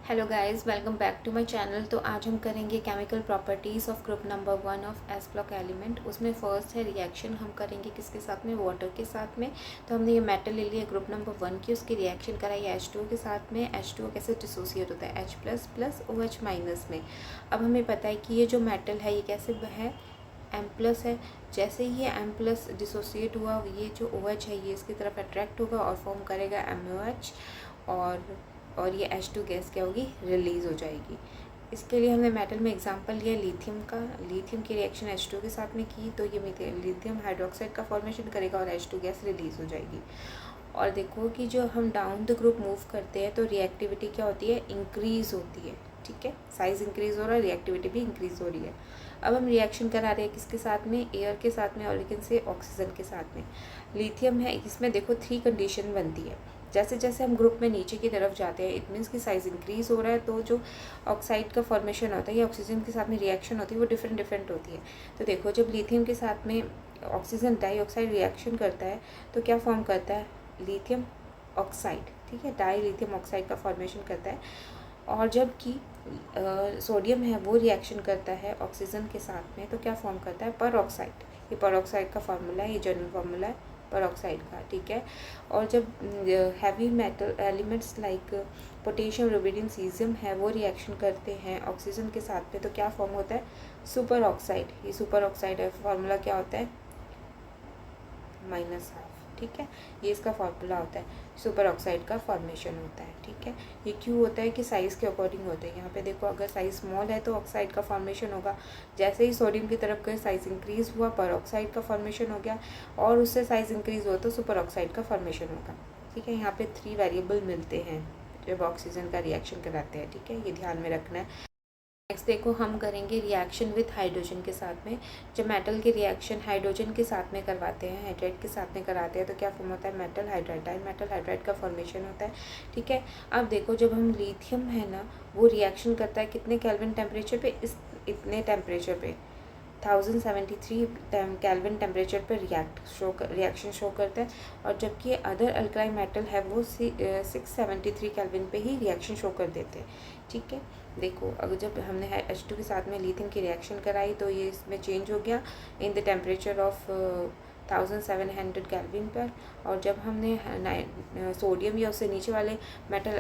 Hello guys, welcome back to my channel. तो आज हम करेंगे chemical properties of group number 1 of S block element. उसमें first है रिएक्शन। हम करेंगे किसके साथ में? वाटर के साथ में। तो हमने ये मेटल ले लिया ग्रुप नंबर 1 की, उसकी रिएक्शन कराई H2O के साथ में। H2O कैसे डिसोसिएट होता है? H plus plus OH minus में। अब हमें पता है कि ये जो मेटल है ये कैसे है? M प्लस है। जैसे ही ये M प्लस डिसोसिएट हुआ, ये जो OH है ये इसकी तरफ अट्रैक्ट होगा और फॉर्म करेगा MOH, और ये H2 गैस क्या होगी? रिलीज़ हो जाएगी। इसके लिए हमने मेटल में एग्जांपल लिया लिथियम का। लिथियम की रिएक्शन H2 के साथ में की तो ये लिथियम हाइड्रोक्साइड का फॉर्मेशन करेगा और H2 गैस रिलीज़ हो जाएगी। और देखो कि जो हम डाउन द ग्रुप मूव करते हैं तो रिएक्टिविटी क्या होती है? इंक्रीज़ होती है। ठीक है, साइज़ इंक्रीज़ हो रहा है, रिएक्टिविटी भी इंक्रीज़ हो रही है। अब हम रिएक्शन करा रहे हैं किसके साथ में? एयर के साथ में और लेकिन से ऑक्सीजन के साथ में। लिथियम है, इसमें देखो 3 कंडीशन बनती है। जैसे जैसे हम ग्रुप में नीचे की तरफ जाते हैं इट मीन्स की साइज़ इंक्रीज़ हो रहा है, तो जो ऑक्साइड का फॉर्मेशन होता है या ऑक्सीजन के साथ में रिएक्शन होती है वो डिफरेंट होती है। तो देखो जब लिथियम के साथ में ऑक्सीजन डाइऑक्साइड रिएक्शन करता है तो क्या फॉर्म करता है? Lithium oxide. ठीक है, डाई लिथियम ऑक्साइड का फॉर्मेशन करता है। और जबकि सोडियम है वो रिएक्शन करता है ऑक्सीजन के साथ में तो क्या फॉर्म करता है? पर ऑक्साइड। ये पर ऑक्साइड का फार्मूला है, ये जनरल फार्मूला है पर ऑक्साइड का। ठीक है, और जब heavy metal elements like potassium, rubidium, caesium है वो रिएक्शन करते हैं ऑक्सीजन के साथ में तो क्या फॉर्म होता है? Super oxide. ये सुपर ऑक्साइड है, फार्मूला क्या होता है? -12। ठीक है, ये इसका फार्मूला होता है, सुपर ऑक्साइड का फॉर्मेशन होता है। ठीक है, ये क्यों होता है? कि साइज़ के अकॉर्डिंग होता है। यहाँ पे देखो अगर साइज़ स्मॉल है तो ऑक्साइड का फॉर्मेशन होगा, जैसे ही सोडियम की तरफ गए साइज़ इंक्रीज़ हुआ, पर ऑक्साइड का फॉर्मेशन हो गया, और उससे साइज़ इंक्रीज़ हुआ तो सुपर ऑक्साइड का फॉर्मेशन होगा। ठीक है, यहाँ पे 3 वेरिएबल मिलते हैं जब ऑक्सीजन का रिएक्शन कराते हैं। ठीक है, ये ध्यान में रखना है। नेक्स्ट देखो हम करेंगे रिएक्शन विथ हाइड्रोजन के साथ में। जब मेटल की रिएक्शन हाइड्रोजन के साथ में करवाते हैं, हाइड्राइड के साथ में कराते हैं तो क्या फॉर्म होता है? Metal hydride. Di metal hydride का फॉर्मेशन होता है। ठीक है, अब देखो जब हम लिथियम है ना वो रिएक्शन करता है कितने केल्विन टेम्परेचर पे? इतने टेम्परेचर पे 1073 केल्विन टेम्परेचर पर रिएक्शन शो करता है। और जबकि अदर अल्कलाइन मेटल है वो 673 केल्विन पे ही रिएक्शन शो कर देते हैं। ठीक है, देखो अगर जब हमने H2 के साथ में लिथियम की रिएक्शन कराई तो ये इसमें चेंज हो गया in the temperature of 1700 kelvin पर। और जब हमने सोडियम या उससे नीचे वाले मेटल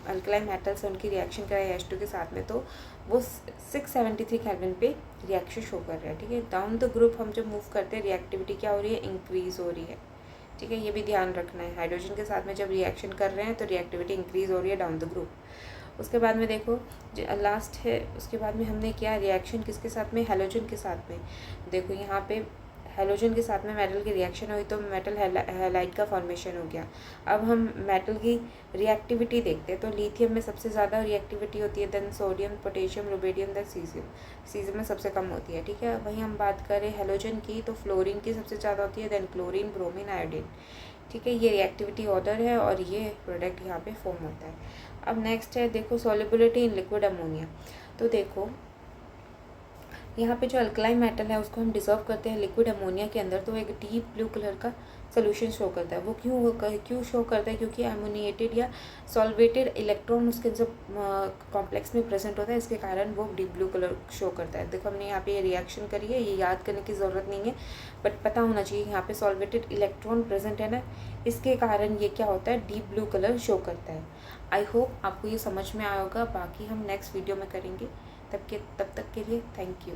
अल्कलाइन मेटल्स उनकी रिएक्शन कराई H2 के साथ में तो वो 673 केल्विन पे रिएक्शन शो कर रहा है। ठीक है, डाउन द ग्रुप हम जब मूव करते हैं रिएक्टिविटी क्या हो रही है? इंक्रीज़ हो रही है। ठीक है, ये भी ध्यान रखना है। हाइड्रोजन के साथ में जब रिएक्शन कर रहे हैं तो रिएक्टिविटी इंक्रीज़ हो रही है डाउन द ग्रुप। उसके बाद में देखो लास्ट है, उसके बाद में हमने किया रिएक्शन किसके साथ में? हैलोजन के साथ में। देखो यहाँ पे हैलोजन के साथ में मेटल की रिएक्शन हुई तो मेटल हैलाइड का फॉर्मेशन हो गया। अब हम मेटल की रिएक्टिविटी देखते हैं तो लिथियम में सबसे ज़्यादा रिएक्टिविटी होती है, then sodium, potassium, rubidium, then caesium. Caesium में सबसे कम होती है। ठीक है, वहीं हम बात करें हैलोजन की तो फ्लोरीन की सबसे ज़्यादा होती है, देन क्लोरीन, ब्रोमीन, आयोडीन। ठीक है, ये रिएक्टिविटी ऑर्डर है और ये प्रोडक्ट यहाँ पे फॉर्म होता है। अब नेक्स्ट है देखो सॉल्युबिलिटी इन लिक्विड अमोनिया। तो देखो यहाँ पे जो अल्कलाइन मेटल है उसको हम डिसॉल्व करते हैं लिक्विड अमोनिया के अंदर तो एक डीप ब्लू कलर का सोल्यूशन शो करता है। वो क्यों शो करता है? क्योंकि अमोनिएटेड या सॉल्वेटेड इलेक्ट्रॉन उसके जब कॉम्प्लेक्स में प्रेजेंट होता है, इसके कारण वो डीप ब्लू कलर शो करता है। देखो हमने यहाँ पे ये रिएक्शन करी है, ये याद करने की ज़रूरत नहीं है बट पता होना चाहिए यहाँ पे सॉल्वेटेड इलेक्ट्रॉन प्रेजेंट है ना, इसके कारण ये क्या होता है? डीप ब्लू कलर शो करता है। आई होप आपको ये समझ में आया होगा। बाकी हम नेक्स्ट वीडियो में करेंगे। तब तक के लिए थैंक यू।